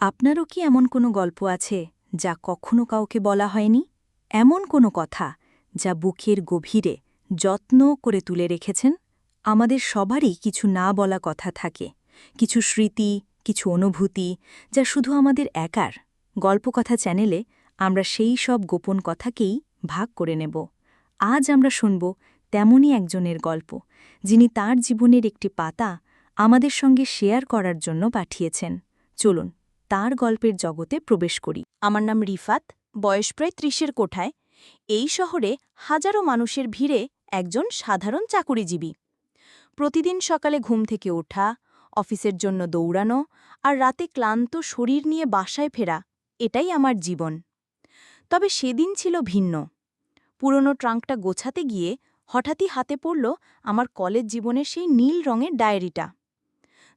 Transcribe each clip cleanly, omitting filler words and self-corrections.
আপনারও কি এমন কোনো গল্প আছে যা কখনো কাউকে বলা হয়নি? এমন কোনো কথা যা বুকের গভীরে যত্ন করে তুলে রেখেছেন? আমাদের সবারই কিছু না বলা কথা থাকে, কিছু স্মৃতি, কিছু অনুভূতি যা শুধু আমাদের একার। গল্পকথা চ্যানেলে আমরা সেই সব গোপন কথাকেই ভাগ করে নেব। আজ আমরা শুনব তেমনই একজনের গল্প, যিনি তার জীবনের একটি পাতা আমাদের সঙ্গে শেয়ার করার জন্য পাঠিয়েছেন। চলুন তার গল্পের জগতে প্রবেশ করি। আমার নাম রিফাত, বয়স প্রায় ৩০-এর কোঠায়। এই শহরে হাজারো মানুষের ভিড়ে একজন সাধারণ চাকুরিজীবী। প্রতিদিন সকালে ঘুম থেকে ওঠা, অফিসের জন্য দৌড়ানো আর রাতে ক্লান্ত শরীর নিয়ে বাসায় ফেরা, এটাই আমার জীবন। তবে সেদিন ছিল ভিন্ন। পুরনো ট্রাঙ্কটা গোছাতে গিয়ে হঠাৎই হাতে পড়ল আমার কলেজ জীবনের সেই নীল রঙের ডায়েরিটা।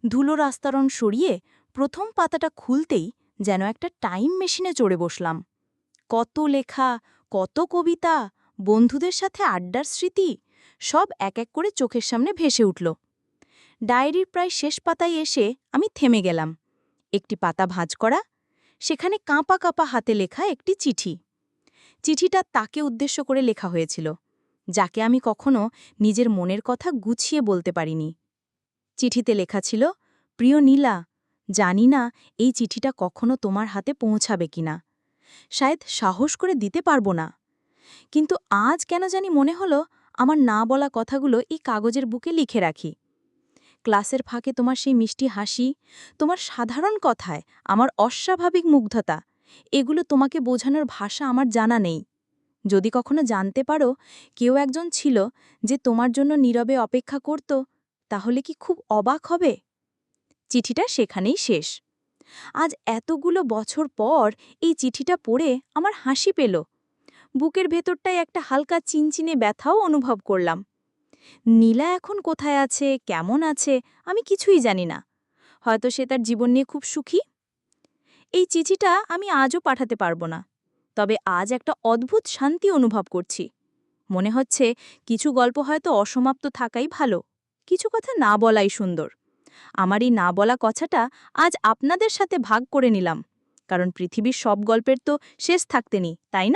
ধুলোর আস্তরণ সরিয়ে প্রথম পাতাটা খুলতেই যেন একটা টাইম মেশিনে চড়ে বসলাম। কত লেখা, কত কবিতা, বন্ধুদের সাথে আড্ডার স্মৃতি, সব এক এক করে চোখের সামনে ভেসে উঠল। ডায়েরির প্রায় শেষ পাতায় এসে আমি থেমে গেলাম। একটি পাতা ভাঁজ করা, সেখানে কাঁপা কাঁপা হাতে লেখা একটি চিঠি। চিঠিটা তাকে উদ্দেশ্য করে লেখা হয়েছিল, যাকে আমি কখনো নিজের মনের কথা গুছিয়ে বলতে পারিনি। চিঠিতে লেখা ছিল, প্রিয় নীলা, জানি না এই চিঠিটা কখনো তোমার হাতে পৌঁছাবে কিনা। শায়দ সাহস করে দিতে পারবো না, কিন্তু আজ কেন জানি মনে হলো আমার না বলা কথাগুলো এই কাগজের বুকে লিখে রাখি। ক্লাসের ফাঁকে তোমার সেই মিষ্টি হাসি, তোমার সাধারণ কথায় আমার অস্বাভাবিক মুগ্ধতা, এগুলো তোমাকে বোঝানোর ভাষা আমার জানা নেই। যদি কখনো জানতে পারো কেউ একজন ছিল যে তোমার জন্য নীরবে অপেক্ষা করত, তাহলে কি খুব অবাক হবে? চিঠিটা সেখানেই শেষ। আজ এতগুলো বছর পর এই চিঠিটা পড়ে আমার হাসি পেল। বুকের ভেতরটায় একটা হালকা চিনচিনে ব্যথাও অনুভব করলাম। নীলা এখন কোথায় আছে, কেমন আছে, আমি কিছুই জানি না। হয়তো সে তার জীবন নিয়ে খুব সুখী। এই চিঠিটা আমি আজও পাঠাতে পারবো না, তবে আজ একটা অদ্ভুত শান্তি অনুভব করছি। মনে হচ্ছে কিছু গল্প হয়তো অসমাপ্ত থাকাই ভালো, কিছু কথা না বলাই সুন্দর। আমার এই না বলা কথাটা আজ আপনাদের সাথে ভাগ করে নিলাম, কারণ পৃথিবীর সব গল্পের তো শেষ থাকতে নেই, তাই না?